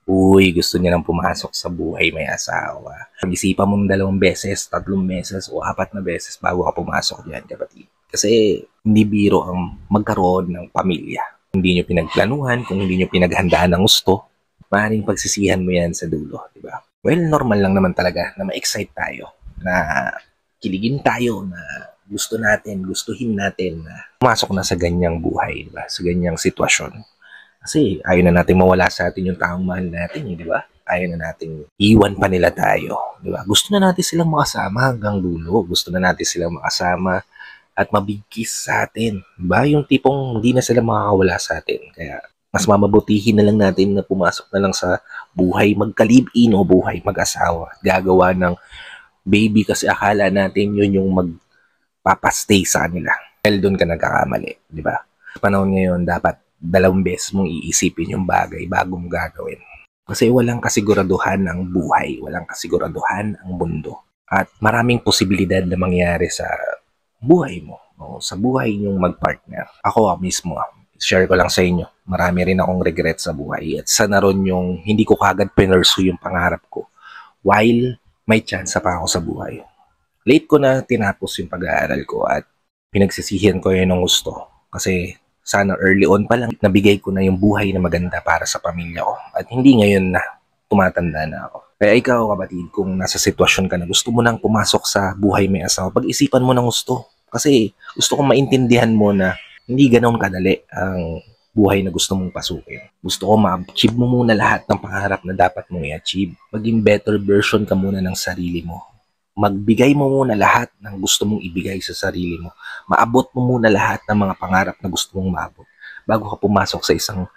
Uy, gusto niya nang pumasok sa buhay may asawa. Pag-isipan mong 2 beses, 3 beses, o 4 na beses bago ka pumasok diyan, kapatid. Kasi hindi biro ang magkaroon ng pamilya. Hindi niyo pinagplanuhan, kung hindi niyo pinaghandaan ng gusto, maaaring pagsisihan mo yan sa dulo, di ba? Well, normal lang naman talaga na ma-excite tayo, na kiligin tayo, na gusto natin, gustuhin natin na pumasok na sa ganyang buhay, di ba? Sa ganyang sitwasyon. Kasi ayaw na natin mawala sa atin yung taong mahal natin, di ba? Ayaw na natin iwan pa nila tayo, di ba? Gusto na natin silang makasama hanggang dulo. Gusto na natin silang makasama at mabigkis sa atin. Di ba? Yung tipong hindi na sila makakawala sa atin. Kaya mas mamabutihin na lang natin na pumasok na lang sa buhay magka-live-in o buhay mag-asawa. Gagawa ng baby kasi akala natin yun yung magpapastay sa kanila. Dahil doon ka nagkakamali, di ba? Sa panahon ngayon, dapat 2 beses mong iisipin yung bagay bago mo gagawin. Kasi walang kasiguraduhan ang buhay, walang kasiguraduhan ang mundo. At maraming posibilidad na mangyari sa buhay mo, o sa buhay niyong mag-partner. Ako mismo, share ko lang sa inyo, marami rin akong regret sa buhay. At sana ron yung hindi ko kagad pinursu yung pangarap ko while may chance pa ako sa buhay. Late ko na tinapos yung pag-aaral ko at pinagsisihan ko yun ng gusto. Kasi sana early on pa lang, nabigay ko na yung buhay na maganda para sa pamilya ko. At hindi ngayon na tumatanda na ako. Kaya ikaw, kapatid, kung nasa sitwasyon ka na gusto mo nang pumasok sa buhay may asawa, pag-isipan mo ng gusto. Kasi gusto kong maintindihan mo na hindi ganoon kadali ang buhay na gusto mong pasukin. Gusto ko ma-achieve mo muna lahat ng pangarap na dapat mong i-achieve. Maging better version ka muna ng sarili mo. Magbigay mo muna lahat ng gusto mong ibigay sa sarili mo. Maabot mo muna lahat ng mga pangarap na gusto mong maabot bago ka pumasok sa isang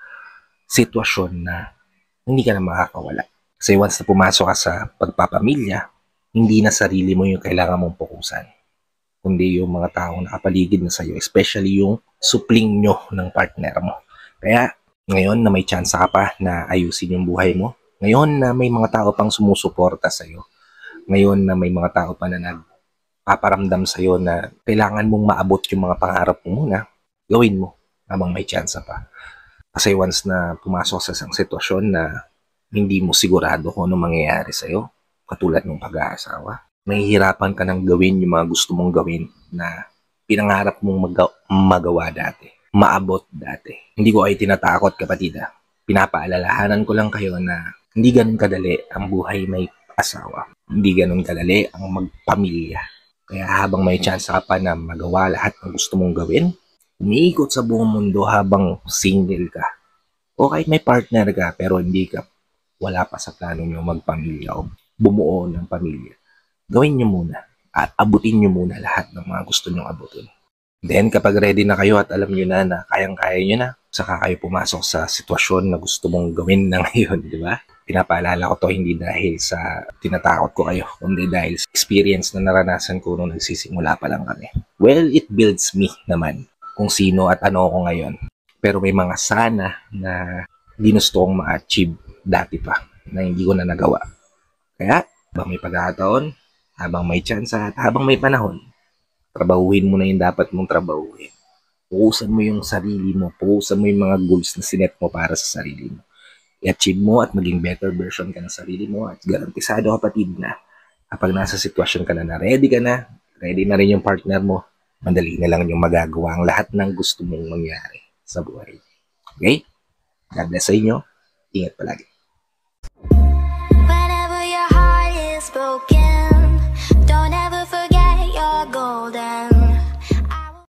sitwasyon na hindi ka na makakawala. Kasi once na pumasok ka sa pagpapamilya, hindi na sarili mo yung kailangan mong fokusan, kundi yung mga taong nakapaligid na sa'yo, especially yung supling nyo ng partner mo. Kaya ngayon na may chance ka pa na ayusin yung buhay mo, ngayon na may mga tao pang sumusuporta sa'yo, ngayon na may mga tao pa na nagpaparamdam sa'yo na kailangan mong maabot yung mga pangarap mo muna, gawin mo habang may chance pa. Kasi once na pumasok sa isang sitwasyon na hindi mo sigurado kung ano mangyayari sa'yo, katulad ng pag-aasawa, mahihirapan ka nang gawin yung mga gusto mong gawin na pinangarap mong magawa dati, maabot dati. Hindi ko ay tinatakot, kapatid. Pinapaalalahanan ko lang kayo na hindi ganun kadali ang buhay may asawa. Hindi ganun kadali ang magpamilya. Kaya habang may chance ka pa na magawa lahat ng gusto mong gawin, umiikot sa buong mundo habang single ka. O kahit may partner ka pero hindi ka, wala pa sa plano nyo magpamilya o bumuo ng pamilya, gawin nyo muna at abutin nyo muna lahat ng mga gusto nyong abutin. Then kapag ready na kayo at alam nyo na kayang-kaya nyo na, saka kayo pumasok sa sitwasyon na gusto mong gawin na ngayon, di ba? Pinapaalala ko to hindi dahil sa tinatakot ko kayo, kundi dahil sa experience na naranasan ko nung nagsisimula pa lang kami. Well, it builds me naman kung sino at ano ako ngayon. Pero may mga sana na ginusto kong ma-achieve dati pa na hindi ko na nagawa. Kaya, habang may pagkakataon, habang may chance at habang may panahon, trabahuhin mo na yung dapat mong trabahuhin. Pukusan mo yung sarili mo, pukusan mo yung mga goals na sinet mo para sa sarili mo. I-achieve mo at maging better version ka ng sarili mo at garantisado, kapatid, na kapag nasa sitwasyon ka na ready na rin yung partner mo, madali na lang yung magagawa ang lahat ng gusto mong mangyari sa buhay. Okay? God bless sa inyo. Ingat palagi.